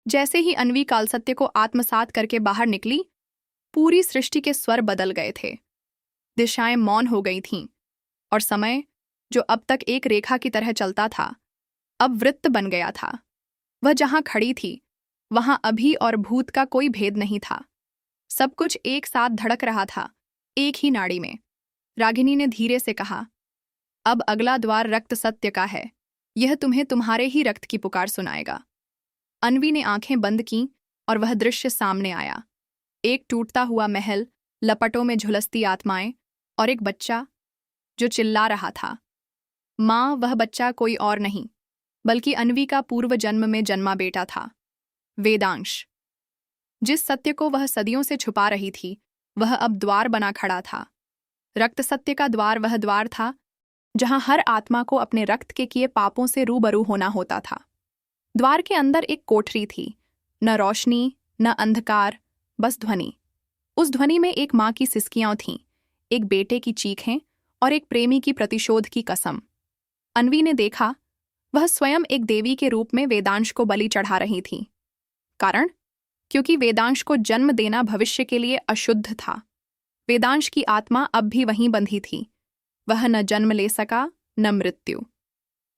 जैसे ही अन्वी कालसत्य को आत्मसात करके बाहर निकली, पूरी सृष्टि के स्वर बदल गए थे। दिशाएं मौन हो गई थीं और समय, जो अब तक एक रेखा की तरह चलता था, अब वृत्त बन गया था। वह जहां खड़ी थी, वहां अभी और भूत का कोई भेद नहीं था। सब कुछ एक साथ धड़क रहा था, एक ही नाड़ी में। रागिनी ने धीरे से कहा, अब अगला द्वार रक्त सत्य का है। यह तुम्हें तुम्हारे ही रक्त की पुकार सुनाएगा। अन्वी ने आंखें बंद कीं और वह दृश्य सामने आया। एक टूटता हुआ महल, लपटों में झुलसती आत्माएं और एक बच्चा जो चिल्ला रहा था। माँ, वह बच्चा कोई और नहीं बल्कि अन्वी का पूर्व जन्म में जन्मा बेटा था, वेदांश। जिस सत्य को वह सदियों से छुपा रही थी, वह अब द्वार बना खड़ा था। रक्त सत्य का द्वार वह द्वार था जहां हर आत्मा को अपने रक्त के किए पापों से रूबरू होना होता था। द्वार के अंदर एक कोठरी थी, न रोशनी न अंधकार, बस ध्वनि। उस ध्वनि में एक माँ की सिसकियां थीं, एक बेटे की चीखें और एक प्रेमी की प्रतिशोध की कसम। अन्वी ने देखा, वह स्वयं एक देवी के रूप में वेदांश को बलि चढ़ा रही थी। कारण? क्योंकि वेदांश को जन्म देना भविष्य के लिए अशुद्ध था। वेदांश की आत्मा अब भी वहीं बंधी थी। वह न जन्म ले सका न मृत्यु।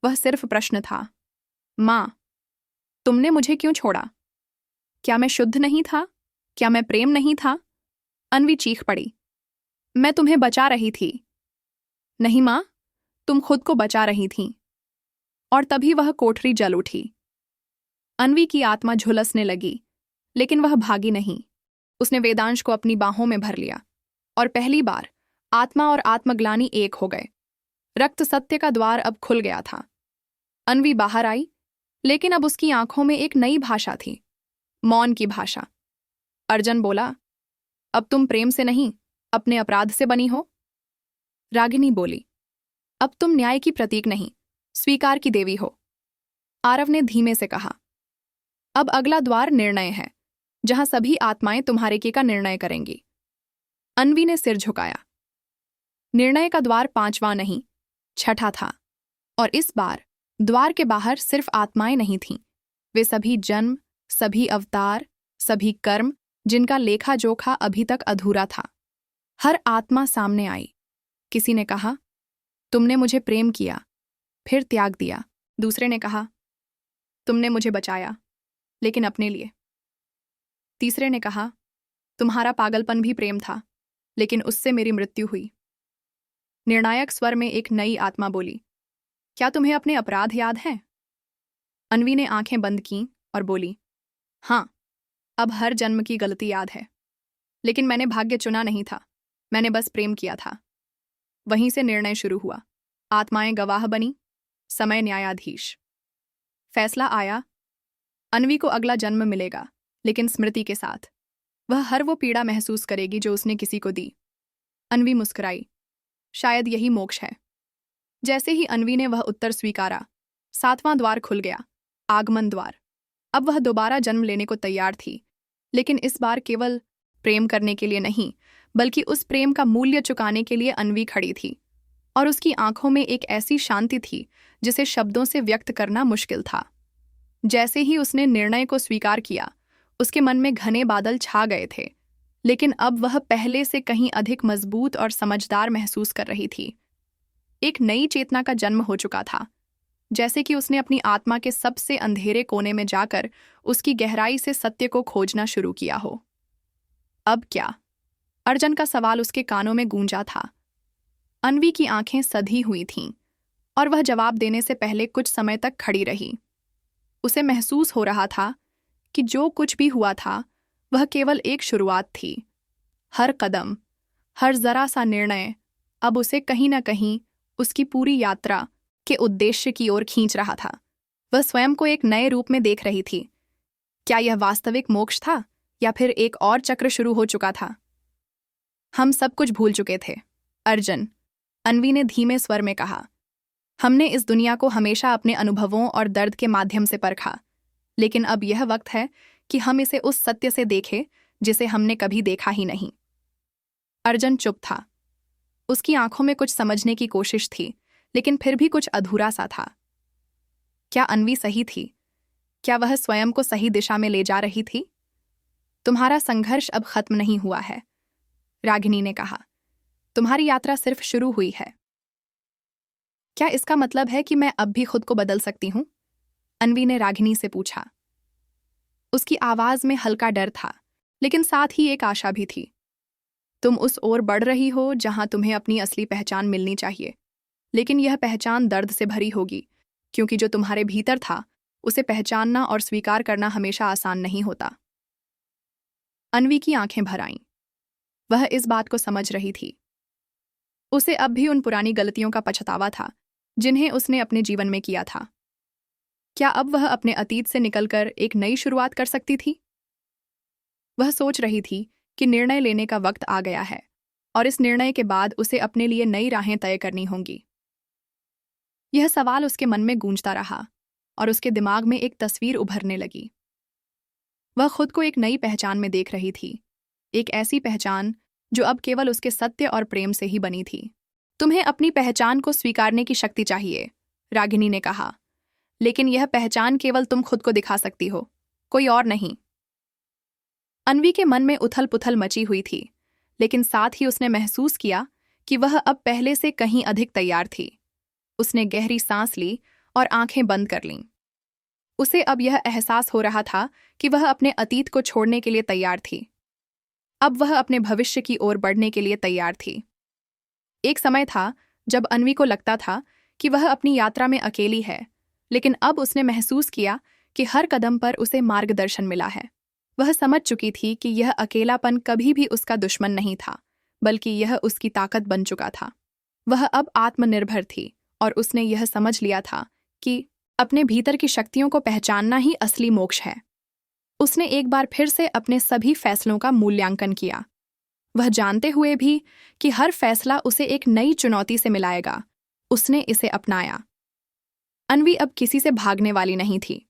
वह सिर्फ प्रश्न था, माँ, तुमने मुझे क्यों छोड़ा? क्या मैं शुद्ध नहीं था? क्या मैं प्रेम नहीं था? अन्वी चीख पड़ी, मैं तुम्हें बचा रही थी। नहीं माँ, तुम खुद को बचा रही थीं। और तभी वह कोठरी जल उठी। अन्वी की आत्मा झुलसने लगी, लेकिन वह भागी नहीं। उसने वेदांश को अपनी बाहों में भर लिया और पहली बार आत्मा और आत्मग्लानि एक हो गए। रक्त सत्य का द्वार अब खुल गया था। अन्वी बाहर आई, लेकिन अब उसकी आंखों में एक नई भाषा थी, मौन की भाषा। अर्जुन बोला, अब तुम प्रेम से नहीं, अपने अपराध से बनी हो। रागिनी बोली, अब तुम न्याय की प्रतीक नहीं, स्वीकार की देवी हो। आरव ने धीमे से कहा, अब अगला द्वार निर्णय है, जहां सभी आत्माएं तुम्हारे के का निर्णय करेंगी। अन्वी ने सिर झुकाया। निर्णय का द्वार 5वां नहीं, 6ठा था। और इस बार द्वार के बाहर सिर्फ आत्माएं नहीं थीं, वे सभी जन्म, सभी अवतार, सभी कर्म, जिनका लेखा जोखा अभी तक अधूरा था। हर आत्मा सामने आई। किसी ने कहा, तुमने मुझे प्रेम किया, फिर त्याग दिया। दूसरे ने कहा, तुमने मुझे बचाया, लेकिन अपने लिए। तीसरे ने कहा, तुम्हारा पागलपन भी प्रेम था, लेकिन उससे मेरी मृत्यु हुई। निर्णायक स्वर में एक नई आत्मा बोली, क्या तुम्हें अपने अपराध याद हैं? अन्वी ने आंखें बंद कीं और बोली, हाँ, अब हर जन्म की गलती याद है। लेकिन मैंने भाग्य चुना नहीं था, मैंने बस प्रेम किया था। वहीं से निर्णय शुरू हुआ। आत्माएं गवाह बनी, समय न्यायाधीश। फैसला आया, अन्वी को अगला जन्म मिलेगा, लेकिन स्मृति के साथ। वह हर वो पीड़ा महसूस करेगी जो उसने किसी को दी। अन्वी मुस्कुराई, शायद यही मोक्ष है। जैसे ही अन्वी ने वह उत्तर स्वीकारा, 7वां द्वार खुल गया, आगमन द्वार। अब वह दोबारा जन्म लेने को तैयार थी, लेकिन इस बार केवल प्रेम करने के लिए नहीं, बल्कि उस प्रेम का मूल्य चुकाने के लिए अन्वी खड़ी थी। और उसकी आंखों में एक ऐसी शांति थी जिसे शब्दों से व्यक्त करना मुश्किल था। जैसे ही उसने निर्णय को स्वीकार किया, उसके मन में घने बादल छा गए थे, लेकिन अब वह पहले से कहीं अधिक मजबूत और समझदार महसूस कर रही थी। एक नई चेतना का जन्म हो चुका था, जैसे कि उसने अपनी आत्मा के सबसे अंधेरे कोने में जाकर उसकी गहराई से सत्य को खोजना शुरू किया हो। अब क्या? अर्जुन का सवाल उसके कानों में गूंजा था। अन्वी की आंखें सधी हुई थीं और वह जवाब देने से पहले कुछ समय तक खड़ी रही। उसे महसूस हो रहा था कि जो कुछ भी हुआ था, वह केवल एक शुरुआत थी। हर कदम, हर जरा सा निर्णय अब उसे कहीं न कहीं उसकी पूरी यात्रा के उद्देश्य की ओर खींच रहा था। वह स्वयं को एक नए रूप में देख रही थी। क्या यह वास्तविक मोक्ष था या फिर एक और चक्र शुरू हो चुका था? हम सब कुछ भूल चुके थे, अर्जुन, अन्वी ने धीमे स्वर में कहा। हमने इस दुनिया को हमेशा अपने अनुभवों और दर्द के माध्यम से परखा, लेकिन अब यह वक्त है कि हम इसे उस सत्य से देखें जिसे हमने कभी देखा ही नहीं। अर्जुन चुप था। उसकी आंखों में कुछ समझने की कोशिश थी, लेकिन फिर भी कुछ अधूरा सा था। क्या अन्वी सही थी? क्या वह स्वयं को सही दिशा में ले जा रही थी? तुम्हारा संघर्ष अब खत्म नहीं हुआ है, रागिनी ने कहा। तुम्हारी यात्रा सिर्फ शुरू हुई है। क्या इसका मतलब है कि मैं अब भी खुद को बदल सकती हूं? अन्वी ने रागिनी से पूछा। उसकी आवाज में हल्का डर था, लेकिन साथ ही एक आशा भी थी। तुम उस ओर बढ़ रही हो जहां तुम्हें अपनी असली पहचान मिलनी चाहिए, लेकिन यह पहचान दर्द से भरी होगी, क्योंकि जो तुम्हारे भीतर था उसे पहचानना और स्वीकार करना हमेशा आसान नहीं होता। अन्वी की आंखें भर आईं। वह इस बात को समझ रही थी। उसे अब भी उन पुरानी गलतियों का पछतावा था जिन्हें उसने अपने जीवन में किया था। क्या अब वह अपने अतीत से निकलकर एक नई शुरुआत कर सकती थी? वह सोच रही थी कि निर्णय लेने का वक्त आ गया है और इस निर्णय के बाद उसे अपने लिए नई राहें तय करनी होंगी। यह सवाल उसके मन में गूंजता रहा और उसके दिमाग में एक तस्वीर उभरने लगी। वह खुद को एक नई पहचान में देख रही थी, एक ऐसी पहचान जो अब केवल उसके सत्य और प्रेम से ही बनी थी। तुम्हें अपनी पहचान को स्वीकारने की शक्ति चाहिए, रागिनी ने कहा, लेकिन यह पहचान केवल तुम खुद को दिखा सकती हो, कोई और नहीं। अन्वी के मन में उथल पुथल मची हुई थी, लेकिन साथ ही उसने महसूस किया कि वह अब पहले से कहीं अधिक तैयार थी। उसने गहरी सांस ली और आंखें बंद कर लीं। उसे अब यह एहसास हो रहा था कि वह अपने अतीत को छोड़ने के लिए तैयार थी। अब वह अपने भविष्य की ओर बढ़ने के लिए तैयार थी। एक समय था जब अन्वी को लगता था कि वह अपनी यात्रा में अकेली है, लेकिन अब उसने महसूस किया कि हर कदम पर उसे मार्गदर्शन मिला है। वह समझ चुकी थी कि यह अकेलापन कभी भी उसका दुश्मन नहीं था, बल्कि यह उसकी ताकत बन चुका था। वह अब आत्मनिर्भर थी और उसने यह समझ लिया था कि अपने भीतर की शक्तियों को पहचानना ही असली मोक्ष है। उसने एक बार फिर से अपने सभी फैसलों का मूल्यांकन किया, वह जानते हुए भी कि हर फैसला उसे एक नई चुनौती से मिलाएगा। उसने इसे अपनाया। अन्वी अब किसी से भागने वाली नहीं थी।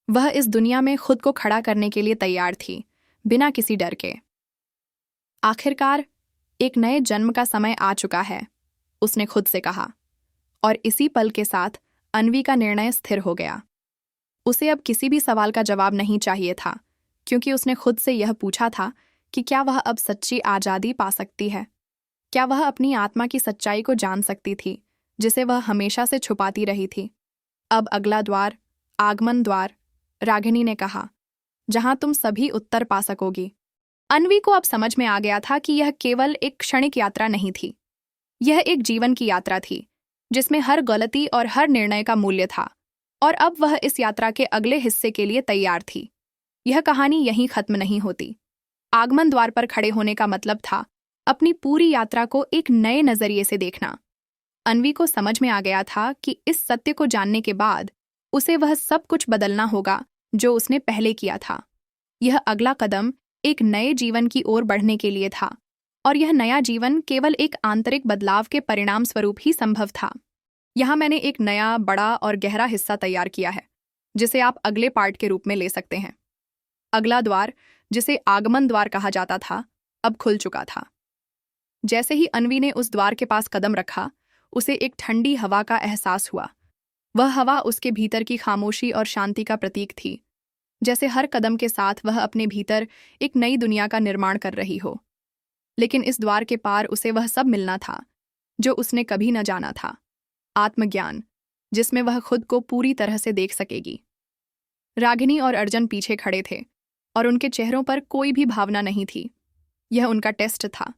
वह इस दुनिया में खुद को खड़ा करने के लिए तैयार थी, बिना किसी डर के। आखिरकार एक नए जन्म का समय आ चुका है, उसने खुद से कहा, और इसी पल के साथ अन्वी का निर्णय स्थिर हो गया। उसे अब किसी भी सवाल का जवाब नहीं चाहिए था, क्योंकि उसने खुद से यह पूछा था कि क्या वह अब सच्ची आज़ादी पा सकती है? क्या वह अपनी आत्मा की सच्चाई को जान सकती थी, जिसे वह हमेशा से छुपाती रही थी? अब अगला द्वार, आगमन द्वार, रागिनी ने कहा, जहां तुम सभी उत्तर पा सकोगी। अन्वी को अब समझ में आ गया था कि यह केवल एक क्षणिक यात्रा नहीं थी। यह एक जीवन की यात्रा थी, जिसमें हर गलती और हर निर्णय का मूल्य था, और अब वह इस यात्रा के अगले हिस्से के लिए तैयार थी। यह कहानी यहीं खत्म नहीं होती। आगमन द्वार पर खड़े होने का मतलब था अपनी पूरी यात्रा को एक नए नजरिए से देखना। अन्वी को समझ में आ गया था कि इस सत्य को जानने के बाद उसे वह सब कुछ बदलना होगा जो उसने पहले किया था। यह अगला कदम एक नए जीवन की ओर बढ़ने के लिए था, और यह नया जीवन केवल एक आंतरिक बदलाव के परिणाम स्वरूप ही संभव था। यहाँ मैंने एक नया, बड़ा और गहरा हिस्सा तैयार किया है, जिसे आप अगले पार्ट के रूप में ले सकते हैं। अगला द्वार, जिसे आगमन द्वार कहा जाता था, अब खुल चुका था। जैसे ही अन्वी ने उस द्वार के पास कदम रखा, उसे एक ठंडी हवा का एहसास हुआ। वह हवा उसके भीतर की खामोशी और शांति का प्रतीक थी, जैसे हर कदम के साथ वह अपने भीतर एक नई दुनिया का निर्माण कर रही हो। लेकिन इस द्वार के पार उसे वह सब मिलना था जो उसने कभी न जाना था, आत्मज्ञान, जिसमें वह खुद को पूरी तरह से देख सकेगी। रागिनी और अर्जुन पीछे खड़े थे, और उनके चेहरों पर कोई भी भावना नहीं थी। यह उनका टेस्ट था,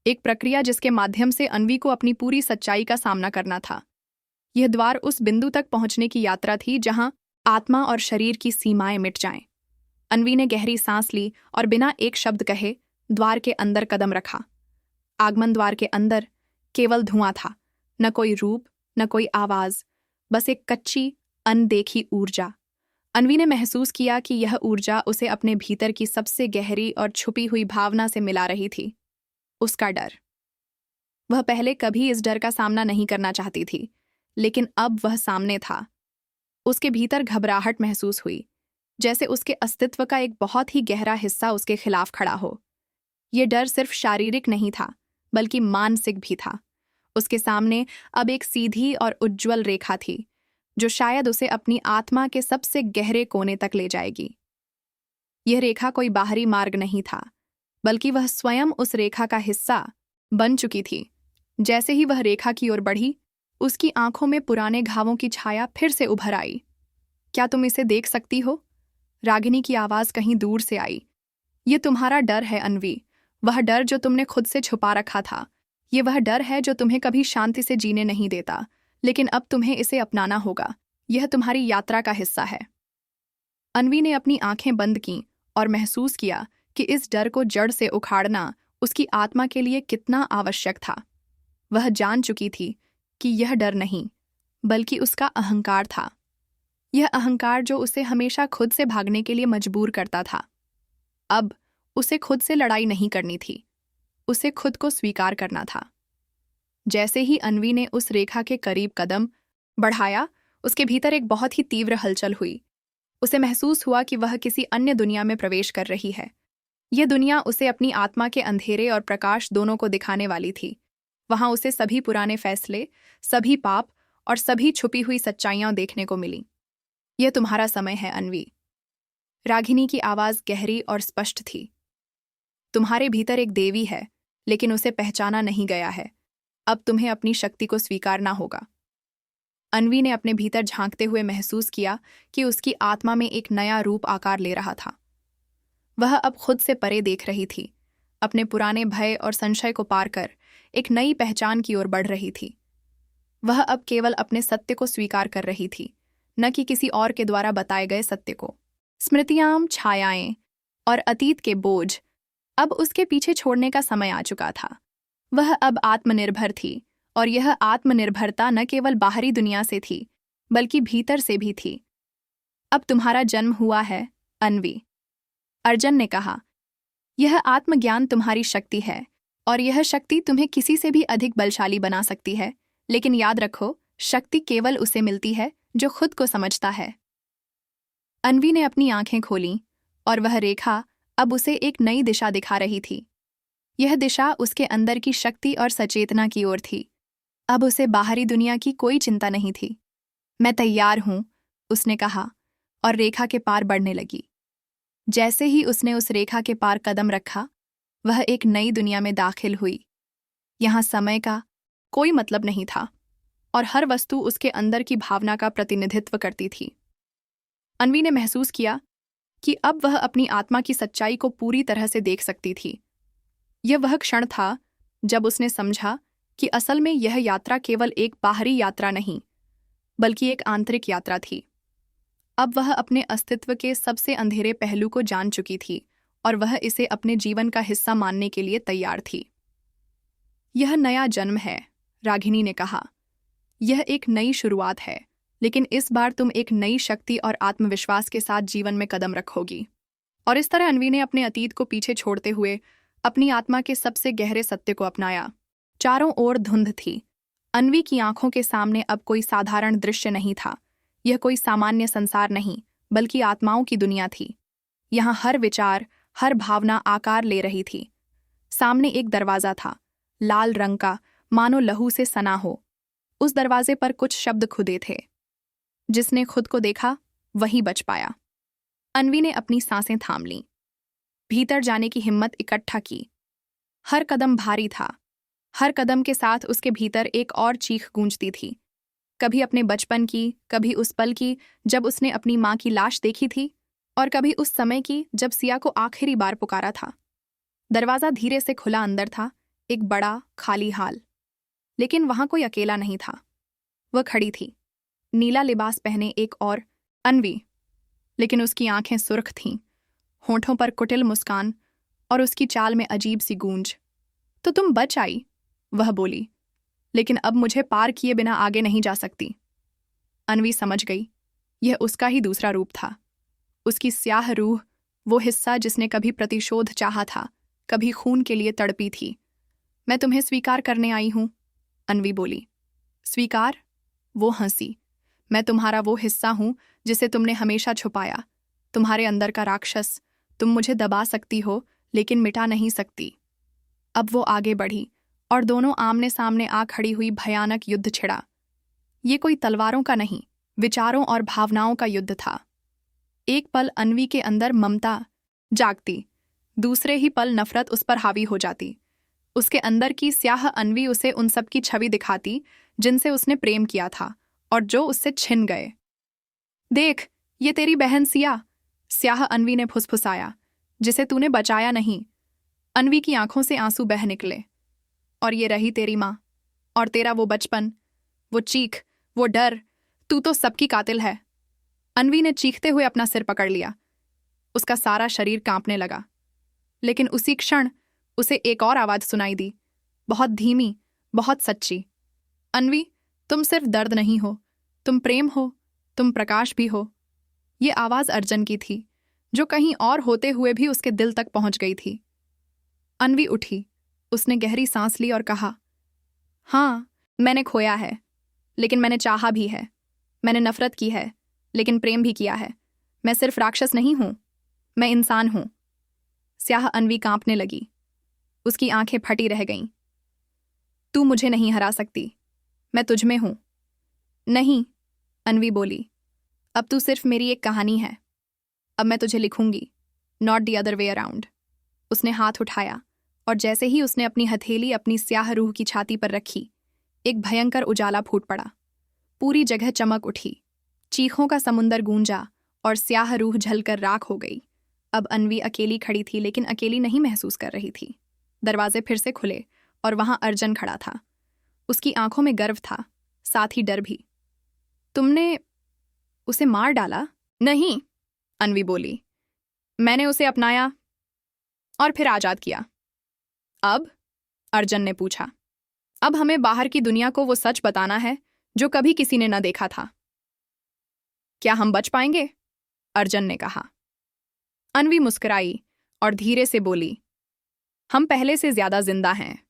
एक प्रक्रिया जिसके माध्यम से अन्वी को अपनी पूरी सच्चाई का सामना करना था। यह द्वार उस बिंदु तक पहुंचने की यात्रा थी जहां आत्मा और शरीर की सीमाएं मिट जाएं। अन्वी ने गहरी सांस ली और बिना एक शब्द कहे द्वार के अंदर कदम रखा। आगमन द्वार के अंदर केवल धुआं था, न कोई रूप, न कोई आवाज, बस एक कच्ची, अनदेखी ऊर्जा। अन्वी ने महसूस किया कि यह ऊर्जा उसे अपने भीतर की सबसे गहरी और छुपी हुई भावना से मिला रही थी, उसका डर। वह पहले कभी इस डर का सामना नहीं करना चाहती थी, लेकिन अब वह सामने था। उसके भीतर घबराहट महसूस हुई, जैसे उसके अस्तित्व का एक बहुत ही गहरा हिस्सा उसके खिलाफ खड़ा हो। यह डर सिर्फ शारीरिक नहीं था, बल्कि मानसिक भी था। उसके सामने अब एक सीधी और उज्ज्वल रेखा थी, जो शायद उसे अपनी आत्मा के सबसे गहरे कोने तक ले जाएगी। यह रेखा कोई बाहरी मार्ग नहीं था, बल्कि वह स्वयं उस रेखा का हिस्सा बन चुकी थी। जैसे ही वह रेखा की ओर बढ़ी, उसकी आंखों में पुराने घावों की छाया फिर से उभर आई। क्या तुम इसे देख सकती हो? रागिनी की आवाज कहीं दूर से आई। ये तुम्हारा डर है अन्वी, वह डर जो तुमने खुद से छुपा रखा था। ये वह डर है जो तुम्हें कभी शांति से जीने नहीं देता, लेकिन अब तुम्हें इसे अपनाना होगा। यह तुम्हारी यात्रा का हिस्सा है। अन्वी ने अपनी आंखें बंद कीं और महसूस किया कि इस डर को जड़ से उखाड़ना उसकी आत्मा के लिए कितना आवश्यक था। वह जान चुकी थी कि यह डर नहीं, बल्कि उसका अहंकार था। यह अहंकार जो उसे हमेशा खुद से भागने के लिए मजबूर करता था। अब उसे खुद से लड़ाई नहीं करनी थी, उसे खुद को स्वीकार करना था। जैसे ही अन्वी ने उस रेखा के करीब कदम बढ़ाया, उसके भीतर एक बहुत ही तीव्र हलचल हुई। उसे महसूस हुआ कि वह किसी अन्य दुनिया में प्रवेश कर रही है। यह दुनिया उसे अपनी आत्मा के अंधेरे और प्रकाश दोनों को दिखाने वाली थी। वहां उसे सभी पुराने फैसले, सभी पाप और सभी छुपी हुई सच्चाइयां देखने को मिली। यह तुम्हारा समय है अन्वी। रागिनी की आवाज गहरी और स्पष्ट थी। तुम्हारे भीतर एक देवी है, लेकिन उसे पहचाना नहीं गया है। अब तुम्हें अपनी शक्ति को स्वीकारना होगा। अन्वी ने अपने भीतर झांकते हुए महसूस किया कि उसकी आत्मा में एक नया रूप आकार ले रहा था। वह अब खुद से परे देख रही थी, अपने पुराने भय और संशय को पार कर एक नई पहचान की ओर बढ़ रही थी। वह अब केवल अपने सत्य को स्वीकार कर रही थी, न कि किसी और के द्वारा बताए गए सत्य को। स्मृतियां, छायाएं और अतीत के बोझ अब उसके पीछे छोड़ने का समय आ चुका था। वह अब आत्मनिर्भर थी, और यह आत्मनिर्भरता न केवल बाहरी दुनिया से थी, बल्कि भीतर से भी थी। अब तुम्हारा जन्म हुआ है अन्वी, अर्जुन ने कहा। यह आत्मज्ञान तुम्हारी शक्ति है, और यह शक्ति तुम्हें किसी से भी अधिक बलशाली बना सकती है। लेकिन याद रखो, शक्ति केवल उसे मिलती है जो खुद को समझता है। अन्वी ने अपनी आंखें खोलीं, और वह रेखा अब उसे एक नई दिशा दिखा रही थी। यह दिशा उसके अंदर की शक्ति और सचेतना की ओर थी। अब उसे बाहरी दुनिया की कोई चिंता नहीं थी। मैं तैयार हूं, उसने कहा, और रेखा के पार बढ़ने लगी। जैसे ही उसने उस रेखा के पार कदम रखा, वह एक नई दुनिया में दाखिल हुई। यहां समय का कोई मतलब नहीं था, और हर वस्तु उसके अंदर की भावना का प्रतिनिधित्व करती थी। अन्वी ने महसूस किया कि अब वह अपनी आत्मा की सच्चाई को पूरी तरह से देख सकती थी। यह वह क्षण था जब उसने समझा कि असल में यह यात्रा केवल एक बाहरी यात्रा नहीं, बल्कि एक आंतरिक यात्रा थी। अब वह अपने अस्तित्व के सबसे अंधेरे पहलू को जान चुकी थी, और वह इसे अपने जीवन का हिस्सा मानने के लिए तैयार थी। यह नया जन्म है, रागिनी ने कहा। यह एक नई शुरुआत है, लेकिन इस बार तुम एक नई शक्ति और आत्मविश्वास के साथ जीवन में कदम रखोगी। और इस तरह अन्वी ने अपने अतीत को पीछे छोड़ते हुए अपनी आत्मा के सबसे गहरे सत्य को अपनाया। चारों ओर धुंध थी। अन्वी की आंखों के सामने अब कोई साधारण दृश्य नहीं था। यह कोई सामान्य संसार नहीं, बल्कि आत्माओं की दुनिया थी। यहाँ हर विचार, हर भावना आकार ले रही थी। सामने एक दरवाजा था, लाल रंग का, मानो लहू से सना हो। उस दरवाजे पर कुछ शब्द खुदे थे। जिसने खुद को देखा, वही बच पाया। अन्वी ने अपनी सांसें थाम लीं, भीतर जाने की हिम्मत इकट्ठा की। हर कदम भारी था। हर कदम के साथ उसके भीतर एक और चीख गूंजती थी। कभी अपने बचपन की, कभी उस पल की जब उसने अपनी माँ की लाश देखी थी, और कभी उस समय की जब सिया को आखिरी बार पुकारा था। दरवाजा धीरे से खुला। अंदर था एक बड़ा खाली हाल, लेकिन वहां कोई अकेला नहीं था। वह खड़ी थी, नीला लिबास पहने एक और अन्वी, लेकिन उसकी आंखें सुर्ख थीं, होठों पर कुटिल मुस्कान, और उसकी चाल में अजीब सी गूंज। तो तुम बच आई, वह बोली, लेकिन अब मुझे पार किए बिना आगे नहीं जा सकती। अन्वी समझ गई, यह उसका ही दूसरा रूप था। उसकी स्याह रूह, वो हिस्सा जिसने कभी प्रतिशोध चाहा था, कभी खून के लिए तड़पी थी। मैं तुम्हें स्वीकार करने आई हूं, अन्वी बोली। स्वीकार? वो हंसी। मैं तुम्हारा वो हिस्सा हूं जिसे तुमने हमेशा छुपाया, तुम्हारे अंदर का राक्षस। तुम मुझे दबा सकती हो, लेकिन मिटा नहीं सकती। अब वो आगे बढ़ी, और दोनों आमने सामने आ खड़ी हुई। भयानक युद्ध छिड़ा। ये कोई तलवारों का नहीं, विचारों और भावनाओं का युद्ध था। एक पल अन्वी के अंदर ममता जागती, दूसरे ही पल नफरत उस पर हावी हो जाती। उसके अंदर की स्याह अन्वी उसे उन सब की छवि दिखाती जिनसे उसने प्रेम किया था और जो उससे छिन गए। देख, ये तेरी बहन सिया, स्याह अन्वी ने फुसफुसाया, जिसे तूने बचाया नहीं। अन्वी की आंखों से आंसू बह निकले। और ये रही तेरी माँ, और तेरा वो बचपन, वो चीख, वो डर, तू तो सबकी कातिल है। अन्वी ने चीखते हुए अपना सिर पकड़ लिया। उसका सारा शरीर कांपने लगा। लेकिन उसी क्षण उसे एक और आवाज सुनाई दी, बहुत धीमी, बहुत सच्ची। अन्वी, तुम सिर्फ दर्द नहीं हो, तुम प्रेम हो, तुम प्रकाश भी हो। ये आवाज अर्जुन की थी, जो कहीं और होते हुए भी उसके दिल तक पहुंच गई थी। अन्वी उठी, उसने गहरी सांस ली और कहा, हाँ, मैंने खोया है, लेकिन मैंने चाहा भी है। मैंने नफरत की है, लेकिन प्रेम भी किया है। मैं सिर्फ राक्षस नहीं हूं, मैं इंसान हूं। स्याह अन्वी कांपने लगी। उसकी आंखें फटी रह गईं। तू मुझे नहीं हरा सकती, मैं तुझ में हूं। नहीं, अन्वी बोली, अब तू सिर्फ मेरी एक कहानी है। अब मैं तुझे लिखूंगी, not the other way around. उसने हाथ उठाया और जैसे ही उसने अपनी हथेली अपनी स्याह रूह की छाती पर रखी, एक भयंकर उजाला फूट पड़ा। पूरी जगह चमक उठी, चीखों का समुंदर गूंजा और स्याह रूह झलकर राख हो गई। अब अन्वी अकेली खड़ी थी, लेकिन अकेली नहीं महसूस कर रही थी। दरवाजे फिर से खुले और वहां अर्जुन खड़ा था। उसकी आंखों में गर्व था, साथ ही डर भी। तुमने उसे मार डाला? नहीं, अन्वी बोली, मैंने उसे अपनाया और फिर आजाद किया। अब? अर्जुन ने पूछा। अब हमें बाहर की दुनिया को वो सच बताना है जो कभी किसी ने न देखा था। क्या हम बच पाएंगे? अर्जुन ने कहा। अन्वी मुस्कुराई और धीरे से बोली, हम पहले से ज्यादा जिंदा हैं।